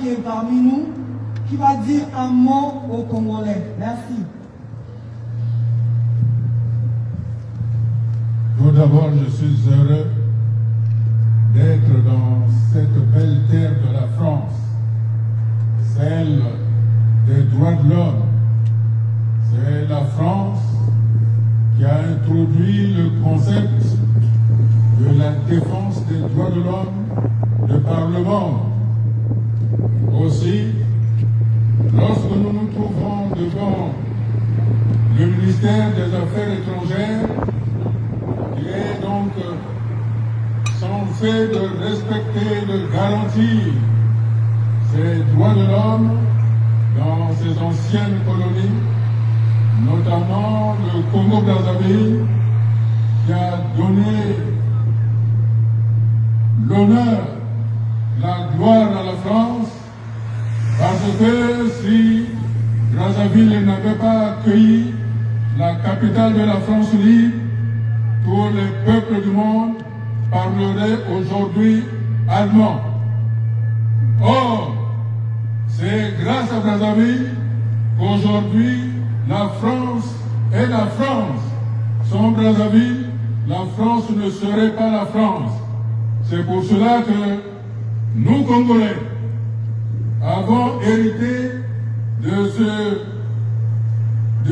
qui est parmi nous, qui va dire un mot aux Congolais. Merci. Tout d'abord, je suis heureux d'être dans cette belle terre de la France, celle des droits de l'homme. C'est la France qui a introduit le concept de la défense des droits de l'homme de par le monde. Aussi, lorsque nous nous trouvons devant le ministère des Affaires étrangères, qui est donc censé de respecter, de garantir ces droits de l'homme dans ces anciennes colonies, notamment le Congo-Brazzaville, qui a donné l'honneur, la gloire à la France, parce que si Brazzaville n'avait pas accueilli la capitale de la France libre, tous les peuples du monde parleraient aujourd'hui allemand. Or, c'est grâce à Brazzaville qu'aujourd'hui la France est la France. Sans Brazzaville, la France ne serait pas la France. C'est pour cela que nous, Congolais, avons hérité de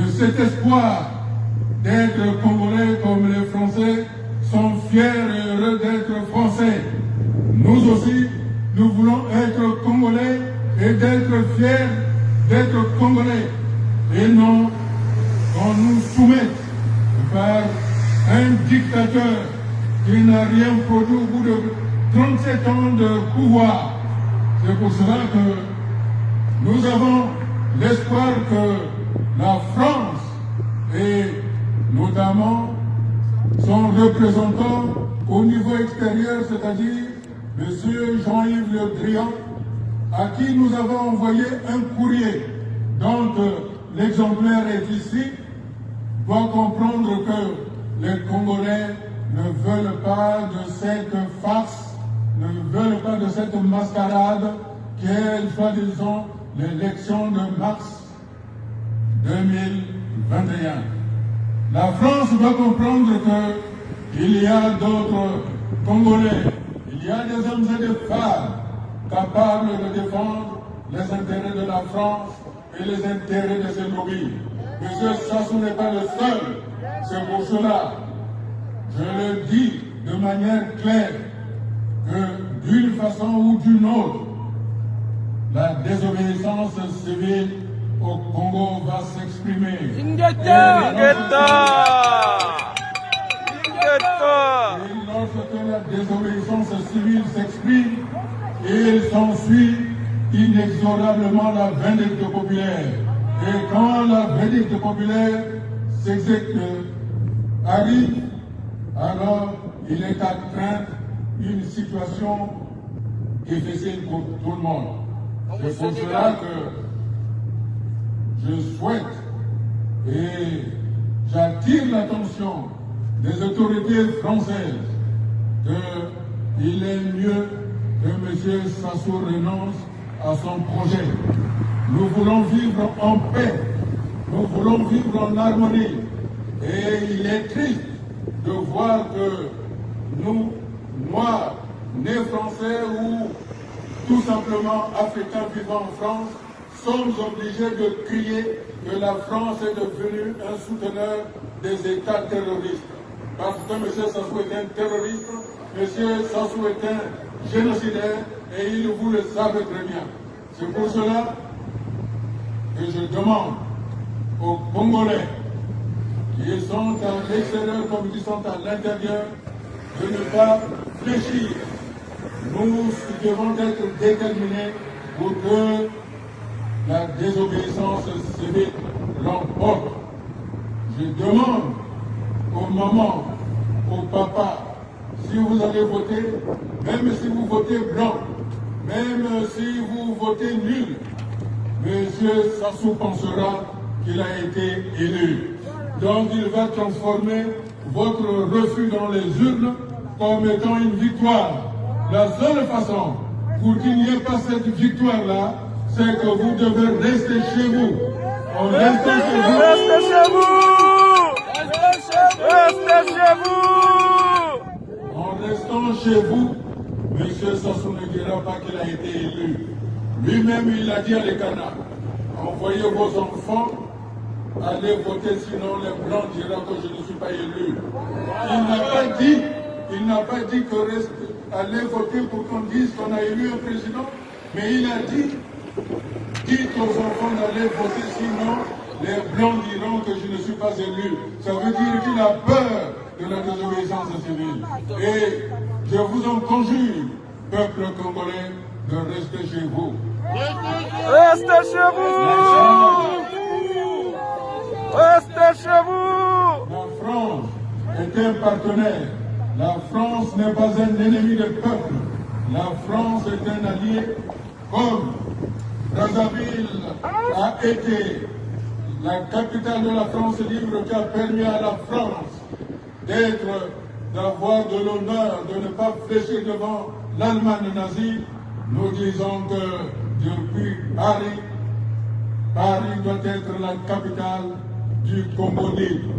cet espoir d'être Congolais comme les Français sont fiers et heureux d'être Français. Nous aussi, nous voulons être Congolais et d'être fiers d'être Congolais. Et non qu'on nous soumette par un dictateur qui n'a rien produit au bout de 37 ans de pouvoir. C'est pour cela que nous avons l'espoir que la France et notamment son représentant au niveau extérieur, c'est-à-dire M. Jean-Yves Le Drian, à qui nous avons envoyé un courrier dont l'exemplaire est ici, doit comprendre que les Congolais ne veulent pas de cette farce, ne veulent pas de cette mascarade qui est, soi-disant, l'élection de mars 2021. La France doit comprendre qu'il y a d'autres Congolais, il y a des hommes et des femmes capables de défendre les intérêts de la France et les intérêts de ses lobbies. Monsieur Sassou n'est pas le seul. C'est pour cela, je le dis de manière claire, que d'une façon ou d'une autre, la désobéissance civile au Congo va s'exprimer. Et lorsque la désobéissance civile s'exprime, il s'ensuit inexorablement la vindicte populaire. Et quand la vindicte populaire arrive, alors il est à craindre une situation difficile pour tout le monde. C'est pour cela que je souhaite et j'attire l'attention des autorités françaises qu'il est mieux que M. Sassou renonce à son projet. Nous voulons vivre en paix, nous voulons vivre en harmonie. Et il est triste de voir que nous, Noirs, nés français ou tout simplement africains vivant en France, sommes obligés de crier que la France est devenue un souteneur des États terroristes. Parce que M. Sassou est un terroriste, M. Sassou est un génocidaire et vous le savez très bien. C'est pour cela que je demande aux Congolais qui sont à l'extérieur comme qui sont à l'intérieur de ne pas fléchir. Nous devons être déterminés pour que la désobéissance civile l'emporte. Je demande aux mamans, aux papas, si vous allez voter, même si vous votez blanc, même si vous votez nul, M. Sassou pensera qu'il a été élu. Donc il va transformer votre refus dans les urnes comme étant une victoire. La seule façon pour qu'il n'y ait pas cette victoire-là, c'est que vous devez rester chez vous. En restant chez vous. Restez chez vous. Restez chez vous. En restant chez vous, M. Sassou ne dira pas qu'il a été élu. Lui-même, il a dit à l'Ekana, envoyez vos enfants, allez voter, sinon les Blancs diront que je ne suis pas élu. Il n'a pas dit que allez voter pour qu'on dise qu'on a élu un président, mais il a dit, dites aux enfants d'aller voter, sinon les Blancs diront que je ne suis pas élu. Ça veut dire qu'il a peur de la désobéissance civile. Et je vous en conjure, peuple congolais, de rester chez vous. Restez chez vous. Restez chez vous. La France est un partenaire. La France n'est pas un ennemi des peuples. La France est un allié. Comme Brazzaville a été la capitale de la France libre, qui a permis à la France d'avoir de l'honneur, de ne pas fléchir devant l'Allemagne nazie. Nous disons que depuis Paris doit être la capitale du Congo libre.